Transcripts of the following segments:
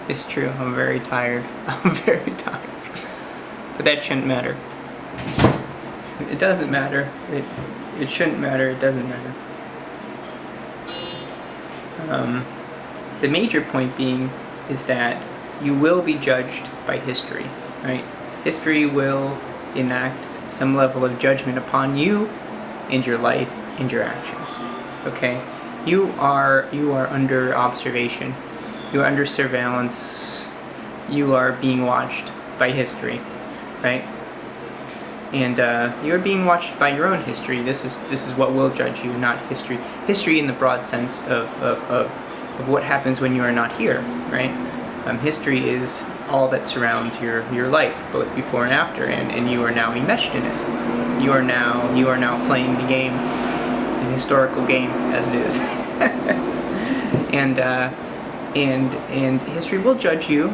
It's true, I'm very tired. I'm very tired. But that shouldn't matter. It doesn't matter. It shouldn't matter. It doesn't matter. The major point being is that you will be judged by history, right? History will enact some level of judgment upon you and your life and your actions. Okay? You are under observation. You are under surveillance. You are being watched by history, right? And you are being watched by your own history. This is what will judge you, not history. History in the broad sense of what happens when you are not here, right? History is all that surrounds your life, both before and after, and you are now enmeshed in it. You are now playing the game, an historical game as it is. and history will judge you,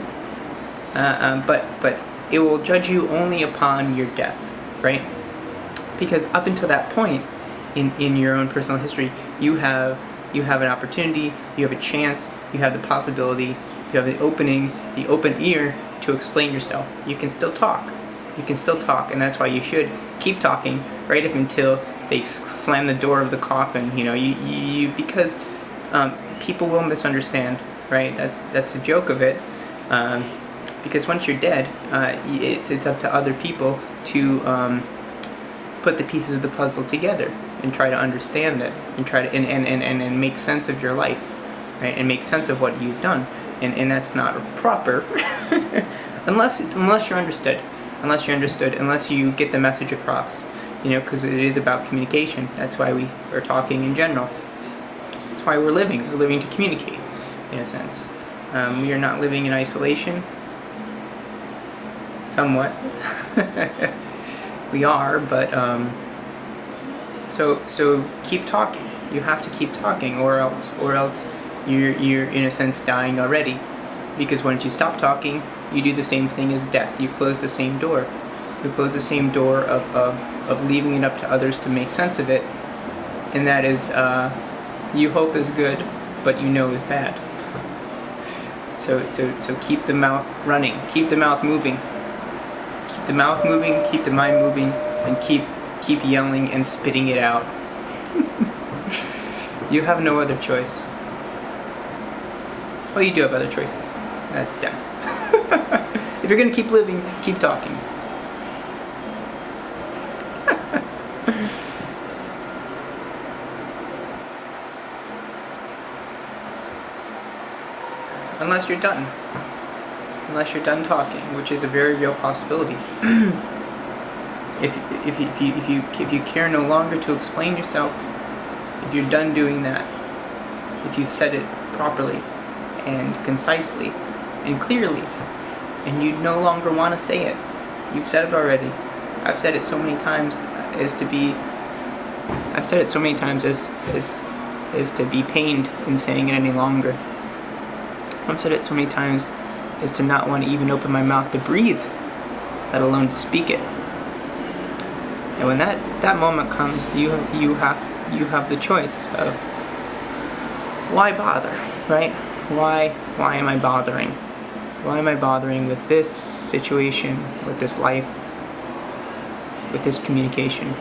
but it will judge you only upon your death, right? Because up until that point in your own personal history, you have an opportunity, you have a chance, you have the possibility, you have the open ear to explain yourself. You can still talk. You can still talk, and that's why you should keep talking right up until they slam the door of the coffin. You know, because people will misunderstand, right? That's a joke of it. Because once you're dead, it's up to other people to put the pieces of the puzzle together and try to understand it and try to and make sense of your life, right? And make sense of what you've done. And that's not proper unless you're understood. Unless you get the message across, you know, because it is about communication. That's why we are talking in general. That's why we're living. We're living to communicate, in a sense. We are not living in isolation. Somewhat. We are, but so keep talking. You have to keep talking, or else you're in a sense dying already. Because once you stop talking, you do the same thing as death. You close the same door. You close the same door of leaving it up to others to make sense of it. And that is, you hope is good, but you know is bad. So keep the mouth running. Keep the mouth moving. Keep the mouth moving, keep the mind moving, and keep yelling and spitting it out. You have no other choice. Well, you do have other choices. That's death. If you're gonna keep living, keep talking. Unless you're done. Unless you're done talking, which is a very real possibility. If you care no longer to explain yourself, if you're done doing that, if you've said it properly and concisely and clearly, and you no longer want to say it, you've said it already. I've said it so many times as to be pained in saying it any longer. I've said it so many times as to not want to even open my mouth to breathe, let alone to speak it. And when that moment comes, you have the choice of why bother, right? Why am I bothering? Why am I bothering with this situation, with this life, with this communication?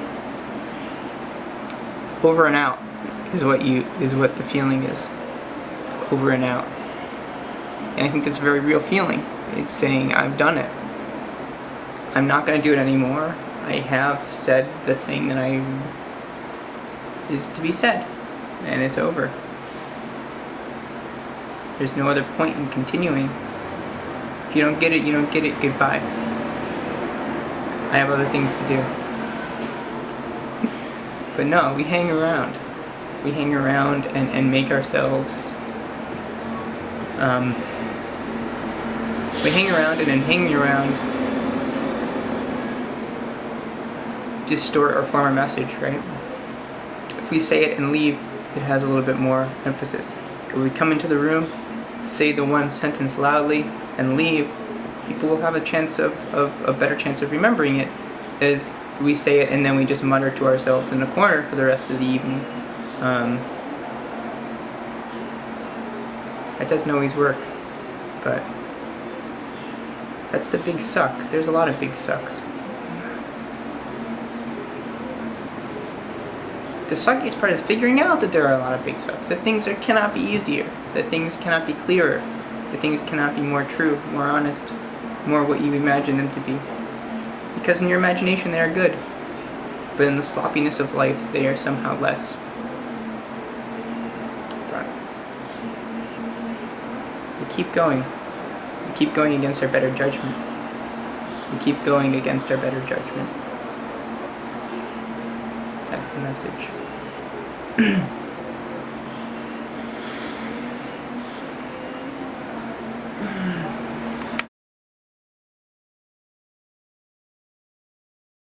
Over and out is what the feeling is. Over and out. And I think that's a very real feeling. It's saying, I've done it. I'm not going to do it anymore. I have said the thing that is to be said. And it's over. There's no other point in continuing. If you don't get it, you don't get it. Goodbye. I have other things to do. But no, we hang around. We hang around and make ourselves... we hang around, and in hanging around, distort or form a message, right? If we say it and leave, it has a little bit more emphasis. If we come into the room, say the one sentence loudly, and leave, people will have a better chance of remembering it, as we say it and then we just mutter to ourselves in a corner for the rest of the evening. That doesn't always work, but That's the big suck. There's a lot of big sucks. The suckiest part is figuring out that there are a lot of big sucks. That things cannot be easier. That things cannot be clearer. That things cannot be more true, more honest, more what you imagine them to be. Because in your imagination they are good. But in the sloppiness of life, they are somehow less. But we keep going. We keep going against our better judgment. We keep going against our better judgment. That's the message.